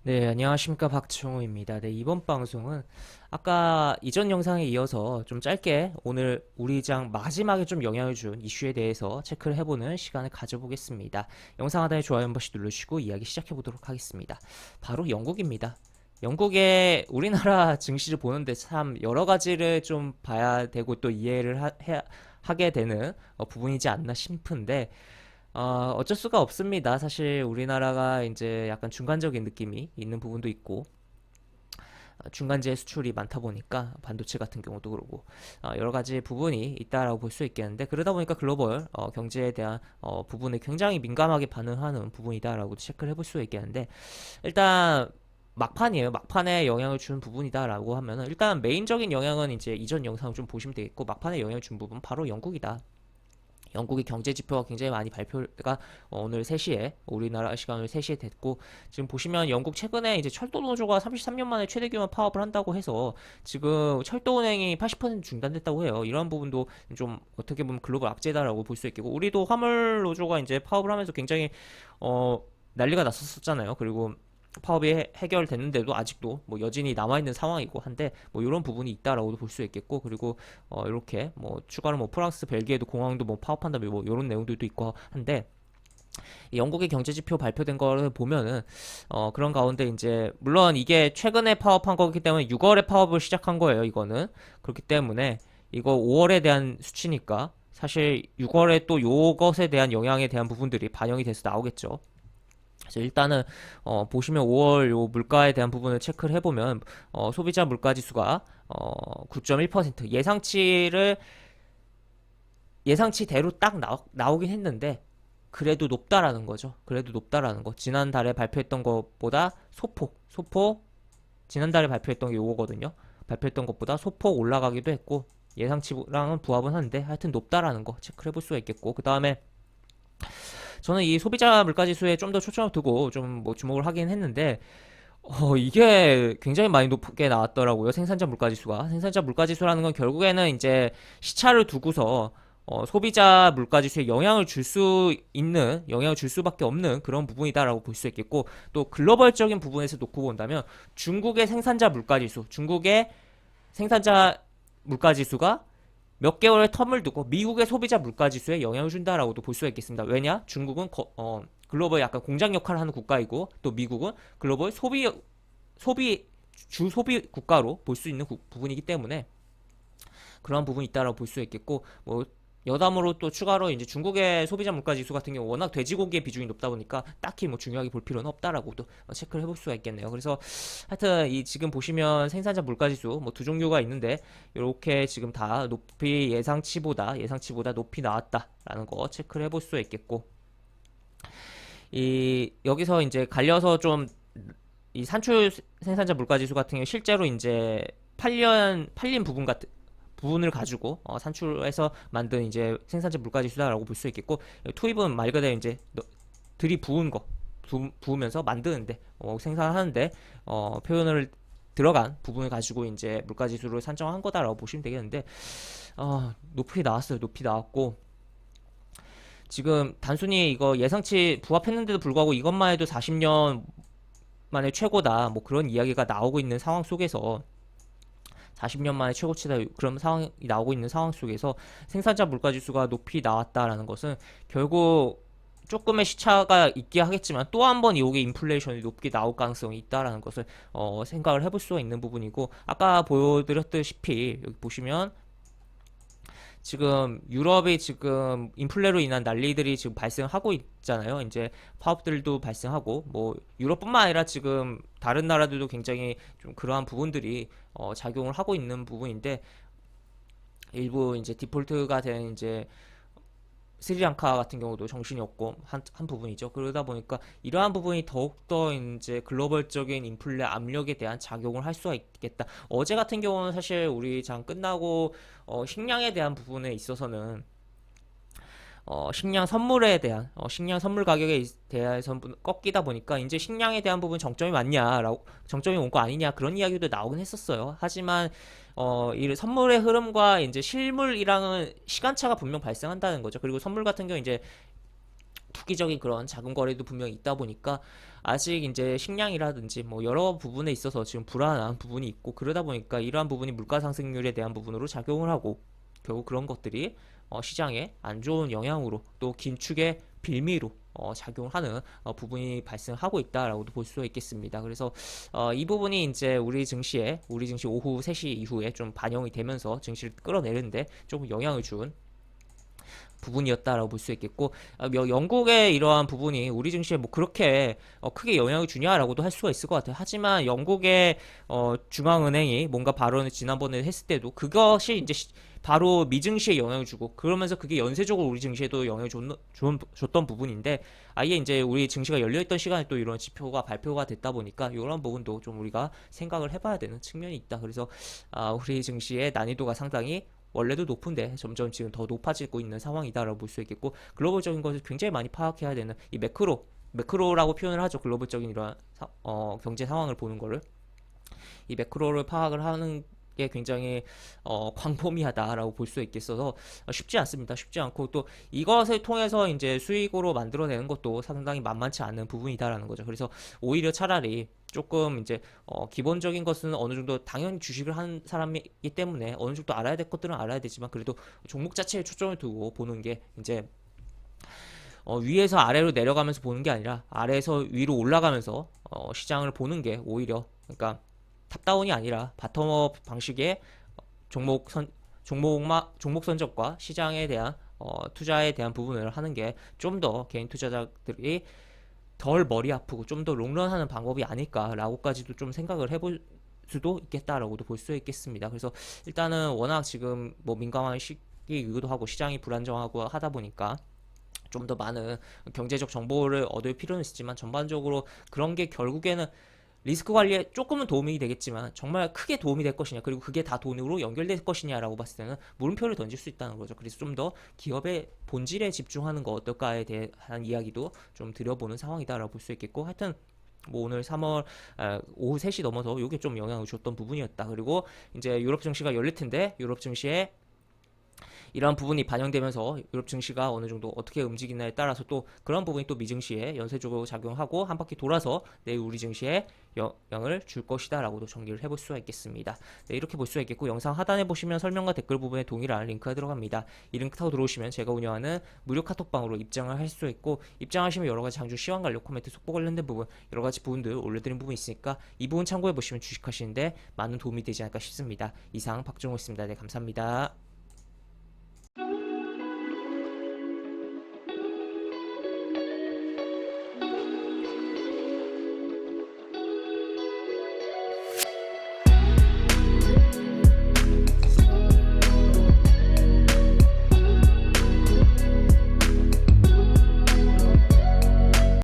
네, 안녕하십니까. 박충호입니다. 네, 이번 방송은 아까 이전 영상에 이어서 좀 짧게 오늘 우리 장 마지막에 좀 영향을 준 이슈에 대해서 체크를 해보는 시간을 가져보겠습니다. 영상 하단에 좋아요 한 번씩 눌러주시고 이야기 시작해보도록 하겠습니다. 바로 영국입니다. 영국의 우리나라 증시를 보는데 참 여러 가지를 좀 봐야 되고 또 이해를 하게 되는 부분이지 않나 싶은데 어쩔 수가 없습니다. 사실 우리나라가 이제 약간 중간적인 느낌이 있는 부분도 있고, 중간재 수출이 많다 보니까 반도체 같은 경우도 그러고, 여러 가지 부분이 있다라고 볼 수 있겠는데, 그러다 보니까 글로벌 경제에 대한 부분에 굉장히 민감하게 반응하는 부분이다라고 체크를 해볼 수 있겠는데, 일단 막판이에요. 막판에 영향을 준 부분이다라고 하면은, 일단 메인적인 영향은 이제 이전 영상을 좀 보시면 되겠고, 막판에 영향을 준 부분 바로 영국이다. 영국의 경제 지표가 굉장히 많이 발표가 오늘 3시에 우리나라 시간으로 3시에 됐고 지금 보시면 영국 최근에 이제 철도 노조가 33년 만에 최대 규모 파업을 한다고 해서 지금 철도 운행이 80% 중단됐다고 해요. 이런 부분도 좀 어떻게 보면 글로벌 악재다라고 볼 수 있겠고 우리도 화물 노조가 이제 파업을 하면서 굉장히 어 난리가 났었잖아요. 그리고 파업이 해결됐는데도 아직도 뭐 여진이 남아있는 상황이고 한데 뭐 이런 부분이 있다라고도 볼 수 있겠고 그리고 이렇게 뭐 추가로 뭐 프랑스, 벨기에도 공항도 뭐 파업한다 뭐 이런 내용들도 있고 한데 영국의 경제지표 발표된 거를 보면은 그런 가운데 이제 물론 이게 최근에 파업한 거기 때문에 6월에 파업을 시작한 거예요. 이거는 그렇기 때문에 이거 5월에 대한 수치니까 사실 6월에 또 요것에 대한 영향에 대한 부분들이 반영이 돼서 나오겠죠. 그래서 일단은 보시면 5월 요 물가에 대한 부분을 체크를 해보면 소비자 물가 지수가 9.1% 예상치대로 딱 나오긴 했는데 그래도 높다라는 거죠. 그래도 높다라는 거. 지난달에 발표했던 것보다 소폭 지난달에 발표했던 게 요거거든요. 발표했던 것보다 소폭 올라가기도 했고 예상치랑은 부합은 한데 하여튼 높다라는 거 체크를 해볼 수가 있겠고 그 다음에 저는 이 소비자 물가 지수에 좀 더 초점을 두고 좀 뭐 주목을 하긴 했는데 이게 굉장히 많이 높게 나왔더라고요. 생산자 물가 지수가. 생산자 물가 지수라는 건 결국에는 이제 시차를 두고서 소비자 물가 지수에 영향을 줄 수밖에 없는 그런 부분이다라고 볼 수 있겠고, 또 글로벌적인 부분에서 놓고 본다면 중국의 생산자 물가 지수가 몇 개월의 텀을 두고 미국의 소비자 물가 지수에 영향을 준다라고도 볼 수가 있겠습니다. 왜냐? 중국은 글로벌 약간 공장 역할을 하는 국가이고 또 미국은 글로벌 소비 주 소비 국가로 볼 수 있는 부분이기 때문에 그런 부분이 있다라고 볼 수 있겠고 뭐 여담으로 또 추가로 이제 중국의 소비자 물가 지수 같은 경우 워낙 돼지고기의 비중이 높다 보니까 딱히 뭐 중요하게 볼 필요는 없다라고도 체크를 해볼 수가 있겠네요. 그래서 하여튼 이 지금 보시면 생산자 물가 지수 뭐 두 종류가 있는데 이렇게 지금 다 높이 예상치보다 높이 나왔다라는 거 체크를 해볼 수 있겠고 이 여기서 이제 갈려서 좀 이 산출 생산자 물가 지수 같은 경우 실제로 이제 팔린 부분을 가지고 산출해서 만든 이제 생산자 물가 지수다라고 볼 수 있겠고 투입은 말 그대로 이제 들이부은 거 부으면서 만드는데 생산하는데 표현을 들어간 부분을 가지고 이제 물가 지수를 산정한 거다라고 보시면 되겠는데 높이 나왔어요. 높이 나왔고 지금 단순히 이거 예상치 부합했는데도 불구하고 이것만 해도 40년 만에 최고다 뭐 그런 이야기가 나오고 있는 상황 속에서 40년 만에 최고치다 그런 상황이 나오고 있는 상황 속에서 생산자 물가 지수가 높이 나왔다라는 것은 결국 조금의 시차가 있긴 하겠지만 또 한 번 이게 인플레이션이 높게 나올 가능성이 있다라는 것을 생각을 해볼 수가 있는 부분이고 아까 보여드렸듯이 여기 보시면 지금 유럽이 지금 인플레로 인한 난리들이 지금 발생하고 있잖아요. 이제 파업들도 발생하고 뭐 유럽뿐만 아니라 지금 다른 나라들도 굉장히 좀 그러한 부분들이 작용을 하고 있는 부분인데 일부 이제 디폴트가 된 이제 스리랑카 같은 경우도 정신이 없고 한 부분이죠. 그러다 보니까 이러한 부분이 더욱더 이제 글로벌적인 인플레 압력에 대한 작용을 할 수가 있겠다. 어제 같은 경우는 사실 우리 장 끝나고 식량에 대한 부분에 있어서는 식량 선물 가격에 대해서 꺾이다 보니까 이제 식량에 대한 부분 정점이 온 거 아니냐 그런 이야기도 나오긴 했었어요. 하지만 이 선물의 흐름과 이제 실물이랑은 시간차가 분명 발생한다는 거죠. 그리고 선물 같은 경우 이제 투기적인 그런 자금 거래도 분명히 있다 보니까 아직 이제 식량이라든지 뭐 여러 부분에 있어서 지금 불안한 부분이 있고, 그러다 보니까 이러한 부분이 물가 상승률에 대한 부분으로 작용을 하고, 결국 그런 것들이 시장에 안 좋은 영향으로 또 긴축의 빌미로 작용하는 부분이 발생하고 있다라고도 볼 수 있겠습니다. 그래서 이 부분이 이제 우리 증시 오후 3시 이후에 좀 반영이 되면서 증시를 끌어내는데 조금 영향을 준 부분이었다라고 볼 수 있겠고, 영국의 이러한 부분이 우리 증시에 뭐 그렇게 크게 영향을 주냐라고도 할 수가 있을 것 같아요. 하지만 영국의 중앙은행이 뭔가 발언을 지난번에 했을 때도 그것이 이제 바로 미증시에 영향을 주고, 그러면서 그게 연쇄적으로 우리 증시에도 영향을 줬던 부분인데, 아예 이제 우리 증시가 열려있던 시간에 또 이런 지표가 발표가 됐다 보니까 이런 부분도 좀 우리가 생각을 해봐야 되는 측면이 있다. 그래서 우리 증시의 난이도가 상당히 원래도 높은데 점점 지금 더 높아지고 있는 상황이다라고 볼 수 있겠고, 글로벌적인 것을 굉장히 많이 파악해야 되는 이 매크로라고 표현을 하죠. 글로벌적인 이러한 경제 상황을 보는 거를, 이 매크로를 파악을 하는 게 굉장히 광범위하다라고 볼 수 있겠어서 쉽지 않습니다. 쉽지 않고, 또 이것을 통해서 이제 수익으로 만들어내는 것도 상당히 만만치 않은 부분이다라는 거죠. 그래서 오히려 차라리 조금 이제 기본적인 것은 어느 정도 당연히 주식을 하는 사람이기 때문에 어느 정도 알아야 될 것들은 알아야 되지만, 그래도 종목 자체에 초점을 두고 보는 게 이제 위에서 아래로 내려가면서 보는 게 아니라 아래에서 위로 올라가면서 시장을 보는 게 오히려, 그러니까 탑다운이 아니라 바텀업 방식의 종목 선정과 시장에 대한 투자에 대한 부분을 하는 게 좀 더 개인 투자자들이 덜 머리 아프고 좀 더 롱런하는 방법이 아닐까라고까지도 좀 생각을 해볼 수도 있겠다라고도 볼 수 있겠습니다. 그래서 일단은 워낙 지금 뭐 민감한 시기이기도 하고 시장이 불안정하고 하다 보니까 좀 더 많은 경제적 정보를 얻을 필요는 있지만, 전반적으로 그런 게 결국에는 리스크 관리에 조금은 도움이 되겠지만 정말 크게 도움이 될 것이냐, 그리고 그게 다 돈으로 연결될 것이냐라고 봤을 때는 물음표를 던질 수 있다는 거죠. 그래서 좀 더 기업의 본질에 집중하는 거 어떨까에 대한 이야기도 좀 드려보는 상황이다라고 볼 수 있겠고, 하여튼 뭐 오늘 3월 오후 3시 넘어서 이게 좀 영향을 줬던 부분이었다. 그리고 이제 유럽 증시가 열릴 텐데, 유럽 증시에 이러한 부분이 반영되면서 유럽 증시가 어느 정도 어떻게 움직이나에 따라서 또 그런 부분이 또 미증시에 연쇄적으로 작용하고 한 바퀴 돌아서 내일 우리 증시에 영향을 줄 것이다 라고도 정리를 해볼 수가 있겠습니다. 네, 이렇게 볼 수가 있겠고, 영상 하단에 보시면 설명과 댓글 부분에 동일한 링크가 들어갑니다. 이 링크 타고 들어오시면 제가 운영하는 무료 카톡방으로 입장을 할 수 있고, 입장하시면 여러가지 장주 시황 관련 코멘트, 속보 관련된 부분, 여러가지 부분들 올려드린 부분이 있으니까 이 부분 참고해 보시면 주식하시는데 많은 도움이 되지 않을까 싶습니다. 이상 박정호였습니다. 네, 감사합니다.